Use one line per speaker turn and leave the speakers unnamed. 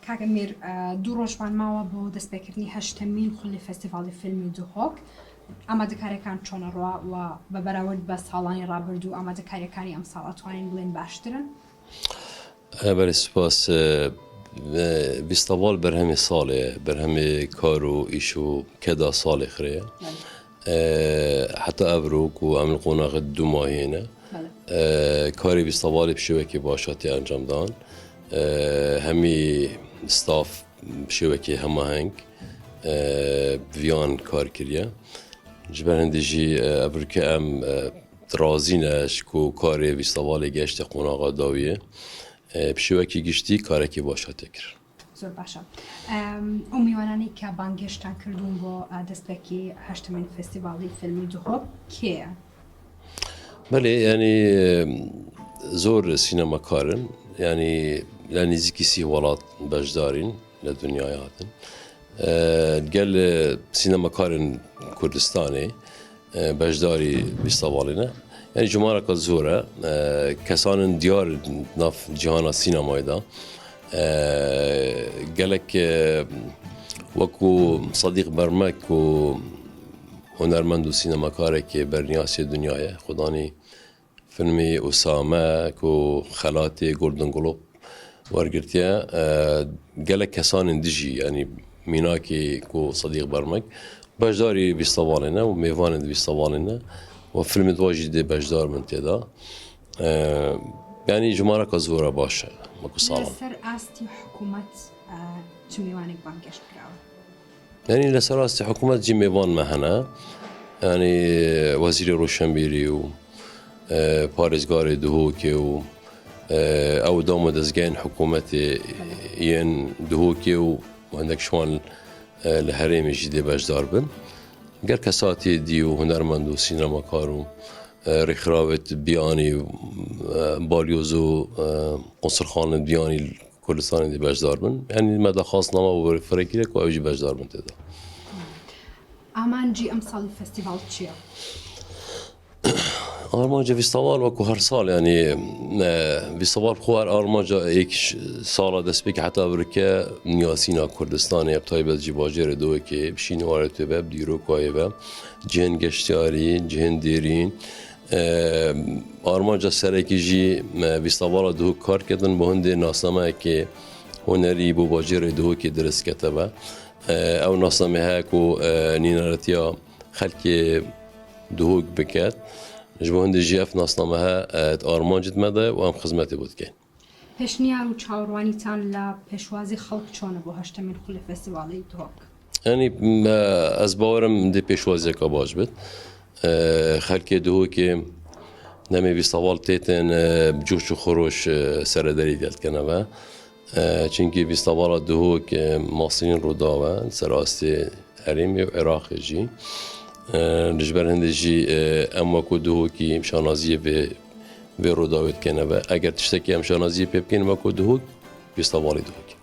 کاکەمیر دوو ڕۆژمان ماوە بۆ دەستپێکردنی هەشتمین خولی فستیڤاڵی فیلمی دوهۆک ئامادەکاریەکان چۆنە ڕوا و بە بەراورد بە ساڵانی ڕابردوو ئامادەکاریەکانی ئەم ساڵ ئەتوانین بڵێن باشترن؟
بەڵێ سوپاس فستیڤال بەرهەمی ساڵێ بەرهەمی کار و ئیش و کێدا ساڵی خرێ حتا ئەڤروک و ئەم قۆناغ دوو ماهینە کاری فستیڤالی بشێوەکی باشاتی ئەنجامدان هەمی ستاف بشێوەکی هەماهەنگ ڤیان کار کردیە ji ber hêndî jî evrûkê em razîne ji ku karê festîvalê geştê qonaxa dawiyê bi şêwekî giştî karekî baş hate kir.
زۆر باشە. ئەو میوانانی کە بانگێشتان کردوون بۆ دەستپێکی هەشتمین فستیڤاڵی فیلمی دوهۆک کێیە؟
بەڵێ ینی زۆر سینەماکارن ینی لە نزیکی سی وڵات بەشدارین لە دنیای هاتن. گەل سینەماکارن کوردستانê beşdarî festîvalê ne yani cimareka zor e kesanın diyar nav cihana sînemayê da gelek wekû Sedîq Bermek û hunermend û sînemakarekê berniyasê dunyayê xwedanî filmê Usame ku Xelatê Golden Globe wergirtiye gelek kesanên dijî yani mînakê ku Sedîq Bermek beşdarî festîvalê ne û mêvanên festîvalê ne û filmê dwa jî dê beşdar min têda yanî cimareka zor e baş e wekû salan.
لەسەر ئاستی حکوومەت چ میوانێک بانگێشت کراوە؟
yanî li ser astê hikûmet cî mêvan me hene yanî Wezîrê Roşenbîrî û parêzgarê Duhokê û ew dama dezgehên hikûmetê yên Duhokê û hindek şwan li herêmê jî dê beşdar bin. Ger kesatê dî û hunermend û sînemakar û rêxiravet biyanî balyoz û qonsirxanên biyanî Kurdistanê dê beşdar bin. Yanî me daxwastnama û firekîrek û ew jî beşdar bin têda.
ئامانجی ئەم ساڵی فستیڤاڵ چییە؟
Armanca festîval wekû her sal yanî festîval xwe her armanca yek sala destpêkê heta birike niyasîna Kurdistanê hep taybet jî bajarê Duhokê şînwarê ve dîrokayê ve cihên geştyarî cihên dêrîn armanca serekî jî festîvala Duhok kar kedin bi hindê nasnameyekê hunerî bû bajarê Duhokê dirêskete ve ew nasnamê heye ku nîneretiya xelkê Duhok biket ji bo hindê jî ev nasname he armanc dime de û em xizmetê bû dikein.
پێشنیار و چاوەڕوانیتان لە پێشوازی خەڵک چۆنە بۆ هەشتمین خولی فستیڤاڵی دوهۆک؟
yanî ez bawerim dê pêşwaziyeka baş bit xelkê Duhokê demê festîval têtên coş û xweroş serederî gelkene ve çunkî festîvala Duhok masînên Rûdawê ser astê herêmê û Iraqê jî ji ber hindê jî em wekû Duhokî şanaziyê vê Rûdawê dikene ve eger tiştekî em şanaziyê pê bikên wekû Duhok festîvalê Duhokê.